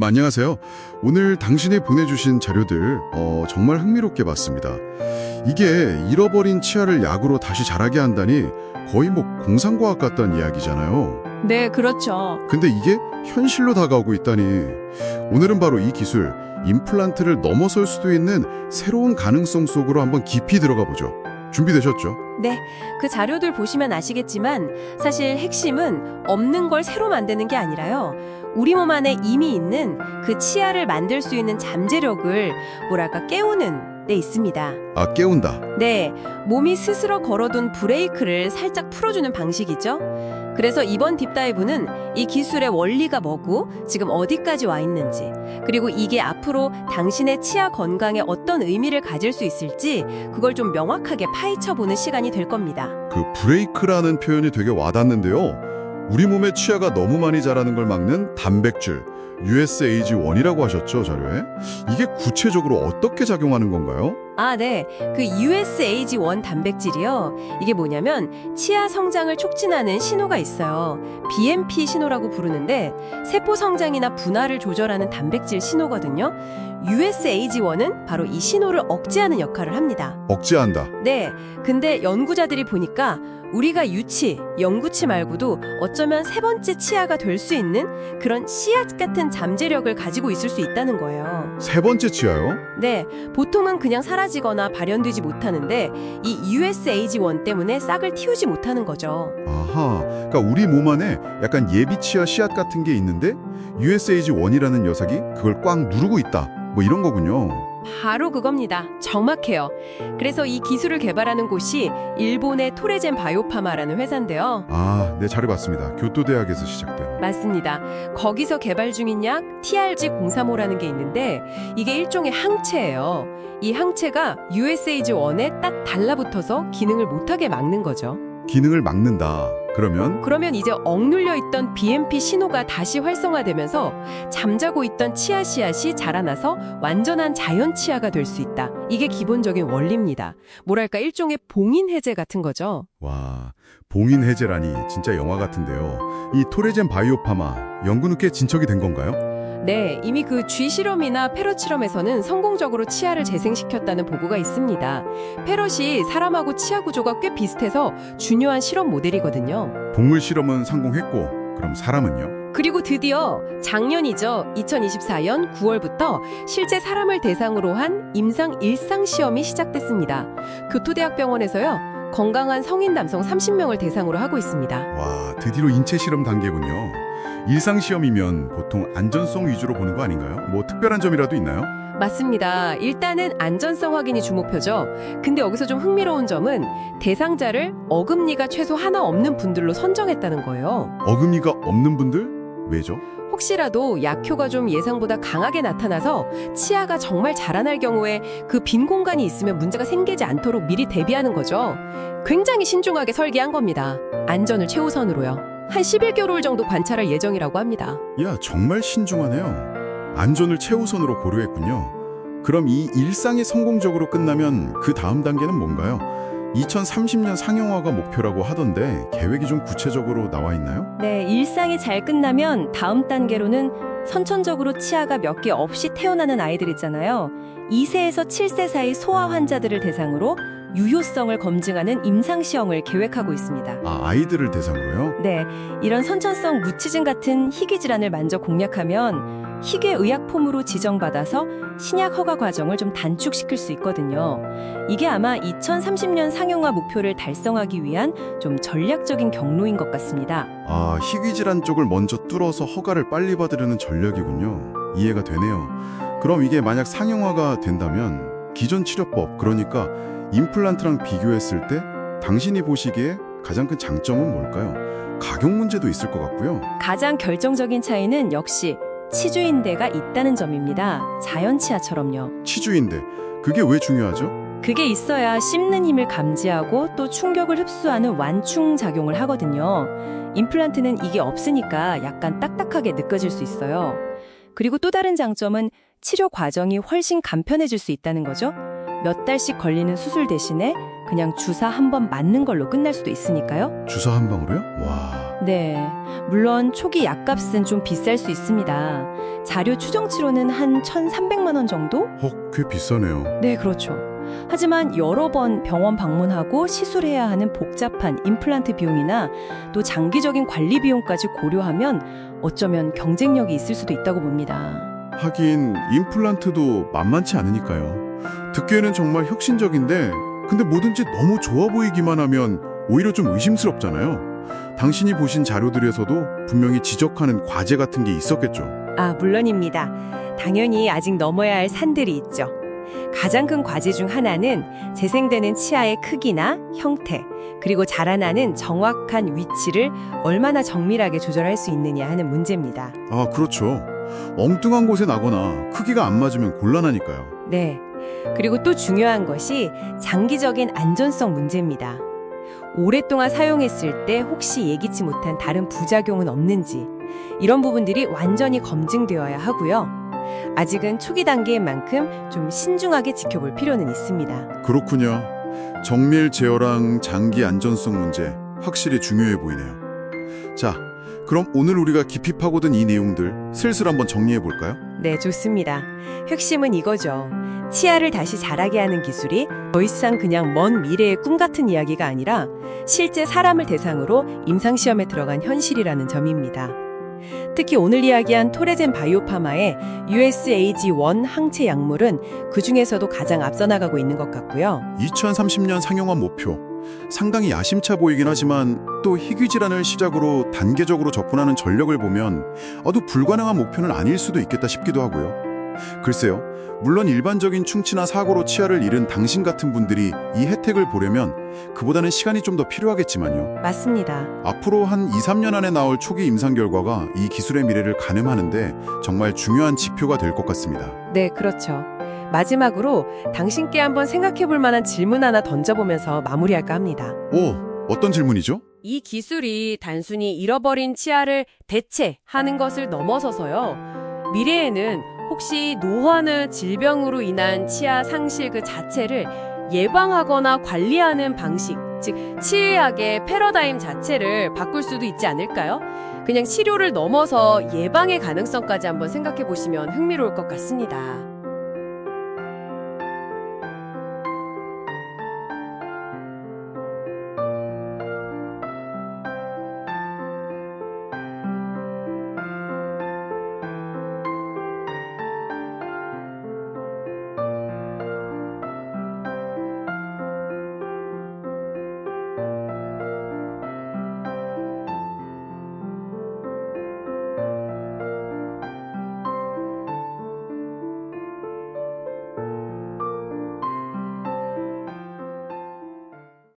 안녕하세요. 오늘 당신이 보내주신 자료들 정말 흥미롭게 봤습니다. 이게 잃어버린 치아를 약으로 다시 자라게 한다니 거의 뭐 공상과학 같다는 이야기잖아요. 네, 그렇죠. 근데 이게 현실로 다가오고 있다니 오늘은 바로 이 기술, 임플란트를 넘어설 수도 있는 새로운 가능성 속으로 한번 깊이 들어가 보죠. 준비되셨죠? 네, 그 자료들 보시면 아시겠지만 사실 핵심은 없는 걸 새로 만드는 게 아니라요. 우리 몸 안에 이미 있는 그 치아를 만들 수 있는 잠재력을 깨우는 데 있습니다. 아, 깨운다. 네, 몸이 스스로 걸어둔 브레이크를 살짝 풀어주는 방식이죠. 그래서 이번 딥다이브는 이 기술의 원리가 뭐고 지금 어디까지 와 있는지, 그리고 이게 앞으로 당신의 치아 건강에 어떤 의미를 가질 수 있을지 그걸 좀 명확하게 파헤쳐보는 시간이 될 겁니다. 그 브레이크라는 표현이 되게 와닿는데요. 우리 몸의 치아가 너무 많이 자라는 걸 막는 단백질, USAG1이라고 하셨죠, 자료에? 이게 구체적으로 어떻게 작용하는 건가요? 아, 네. 그 USAG1 단백질이요. 이게 뭐냐면 치아 성장을 촉진하는 신호가 있어요. BMP 신호라고 부르는데 세포 성장이나 분할을 조절하는 단백질 신호거든요. USAG1은 바로 이 신호를 억제하는 역할을 합니다. 억제한다. 네. 근데 연구자들이 보니까 우리가 유치, 영구치 말고도 어쩌면 세 번째 치아가 될 수 있는 그런 씨앗 같은 잠재력을 가지고 있을 수 있다는 거예요. 세 번째 치아요? 네, 보통은 그냥 사라지거나 발현되지 못하는데 이 USAG1 때문에 싹을 틔우지 못하는 거죠. 아하, 그러니까 우리 몸 안에 약간 예비 치아 씨앗 같은 게 있는데 USAG1이라는 녀석이 그걸 꽉 누르고 있다. 뭐 이런 거군요. 바로 그겁니다. 정확해요. 그래서 이 기술을 개발하는 곳이 일본의 토레젠 바이오파마라는 회사인데요. 아, 네, 잘 봤습니다. 교토대학에서 시작된. 맞습니다. 거기서 개발 중인 약 TRG-035라는 게 있는데 이게 일종의 항체예요. 이 항체가 USAG1에 딱 달라붙어서 기능을 못하게 막는 거죠. 기능을 막는다. 그러면 이제 억눌려 있던 BMP 신호가 다시 활성화되면서 잠자고 있던 치아 씨앗이 자라나서 완전한 자연 치아가 될 수 있다. 이게 기본적인 원리입니다. 일종의 봉인 해제 같은 거죠. 와, 봉인 해제라니 진짜 영화 같은데요. 이 토레젠 바이오파마 연구는 꽤 진척이 된 건가요? 네, 이미 그 쥐 실험이나 페럿 실험에서는 성공적으로 치아를 재생시켰다는 보고가 있습니다. 페럿이 사람하고 치아 구조가 꽤 비슷해서 중요한 실험 모델이거든요. 동물 실험은 성공했고 그럼 사람은요? 그리고 드디어 작년이죠. 2024년 9월부터 실제 사람을 대상으로 한 임상 일상 시험이 시작됐습니다. 교토대학병원에서요. 건강한 성인 남성 30명을 대상으로 하고 있습니다. 와, 드디어 인체 실험 단계군요. 일상 시험이면 보통 안전성 위주로 보는 거 아닌가요? 뭐 특별한 점이라도 있나요? 맞습니다. 일단은 안전성 확인이 주목표죠. 근데 여기서 좀 흥미로운 점은 대상자를 어금니가 최소 하나 없는 분들로 선정했다는 거예요. 어금니가 없는 분들? 왜죠? 혹시라도 약효가 좀 예상보다 강하게 나타나서 치아가 정말 자라날 경우에 그 빈 공간이 있으면 문제가 생기지 않도록 미리 대비하는 거죠. 굉장히 신중하게 설계한 겁니다. 안전을 최우선으로요. 한 11개월 정도 관찰할 예정이라고 합니다. 야, 정말 신중하네요. 안전을 최우선으로 고려했군요. 그럼 이 일상이 성공적으로 끝나면 그 다음 단계는 뭔가요? 2030년 상용화가 목표라고 하던데 계획이 좀 구체적으로 나와 있나요? 네, 일상이 잘 끝나면 다음 단계로는 선천적으로 치아가 몇 개 없이 태어나는 아이들 있잖아요. 2세에서 7세 사이 소아 환자들을 대상으로 유효성을 검증하는 임상시험을 계획하고 있습니다. 아, 아이들을 대상으로요? 네, 이런 선천성 무치증 같은 희귀 질환을 먼저 공략하면 희귀 의약품으로 지정받아서 신약 허가 과정을 좀 단축시킬 수 있거든요. 이게 아마 2030년 상용화 목표를 달성하기 위한 좀 전략적인 경로인 것 같습니다. 아, 희귀질환 쪽을 먼저 뚫어서 허가를 빨리 받으려는 전략이군요. 이해가 되네요. 그럼 이게 만약 상용화가 된다면 기존 치료법, 그러니까 임플란트랑 비교했을 때 당신이 보시기에 가장 큰 장점은 뭘까요? 가격 문제도 있을 것 같고요. 가장 결정적인 차이는 역시 치주인대가 있다는 점입니다. 자연 치아처럼요. 치주인대, 그게 왜 중요하죠? 그게 있어야 씹는 힘을 감지하고 또 충격을 흡수하는 완충 작용을 하거든요. 임플란트는 이게 없으니까 약간 딱딱하게 느껴질 수 있어요. 그리고 또 다른 장점은 치료 과정이 훨씬 간편해질 수 있다는 거죠. 몇 달씩 걸리는 수술 대신에 그냥 주사 한 번 맞는 걸로 끝날 수도 있으니까요. 주사 한 방으로요? 와, 네, 물론 초기 약값은 좀 비쌀 수 있습니다. 자료 추정치로는 한 1,300만 원 정도? 꽤 비싸네요. 네, 그렇죠. 하지만 여러 번 병원 방문하고 시술해야 하는 복잡한 임플란트 비용이나 또 장기적인 관리 비용까지 고려하면 어쩌면 경쟁력이 있을 수도 있다고 봅니다. 하긴 임플란트도 만만치 않으니까요. 듣기에는 정말 혁신적인데 근데 뭐든지 너무 좋아 보이기만 하면 오히려 좀 의심스럽잖아요. 당신이 보신 자료들에서도 분명히 지적하는 과제 같은 게 있었겠죠. 아, 물론입니다. 당연히 아직 넘어야 할 산들이 있죠. 가장 큰 과제 중 하나는 재생되는 치아의 크기나 형태, 그리고 자라나는 정확한 위치를 얼마나 정밀하게 조절할 수 있느냐 하는 문제입니다. 아, 그렇죠. 엉뚱한 곳에 나거나 크기가 안 맞으면 곤란하니까요. 네. 그리고 또 중요한 것이 장기적인 안전성 문제입니다. 오랫동안 사용했을 때 혹시 예기치 못한 다른 부작용은 없는지, 이런 부분들이 완전히 검증되어야 하고요. 아직은 초기 단계인 만큼 좀 신중하게 지켜볼 필요는 있습니다. 그렇군요. 정밀 제어랑 장기 안전성 문제 확실히 중요해 보이네요. 자, 그럼 오늘 우리가 깊이 파고든 이 내용들 슬슬 한번 정리해 볼까요? 네, 좋습니다. 핵심은 이거죠. 치아를 다시 자라게 하는 기술이 더 이상 그냥 먼 미래의 꿈 같은 이야기가 아니라 실제 사람을 대상으로 임상시험에 들어간 현실이라는 점입니다. 특히 오늘 이야기한 토레젠 바이오파마의 USAG1 항체 약물은 그 중에서도 가장 앞서 나가고 있는 것 같고요. 2030년 상용화 목표. 상당히 야심차 보이긴 하지만 또 희귀 질환을 시작으로 단계적으로 접근하는 전력을 보면 또 불가능한 목표는 아닐 수도 있겠다 싶기도 하고요. 글쎄요. 물론 일반적인 충치나 사고로 치아를 잃은 당신 같은 분들이 이 혜택을 보려면 그보다는 시간이 좀 더 필요하겠지만요. 맞습니다. 앞으로 한 2, 3년 안에 나올 초기 임상 결과가 이 기술의 미래를 가늠하는데 정말 중요한 지표가 될 것 같습니다. 네, 그렇죠. 마지막으로 당신께 한번 생각해 볼 만한 질문 하나 던져보면서 마무리할까 합니다. 어떤 질문이죠? 이 기술이 단순히 잃어버린 치아를 대체하는 것을 넘어서서요. 미래에는 혹시 노화나 질병으로 인한 치아 상실 그 자체를 예방하거나 관리하는 방식, 즉 치의학의 패러다임 자체를 바꿀 수도 있지 않을까요? 그냥 치료를 넘어서 예방의 가능성까지 한번 생각해 보시면 흥미로울 것 같습니다.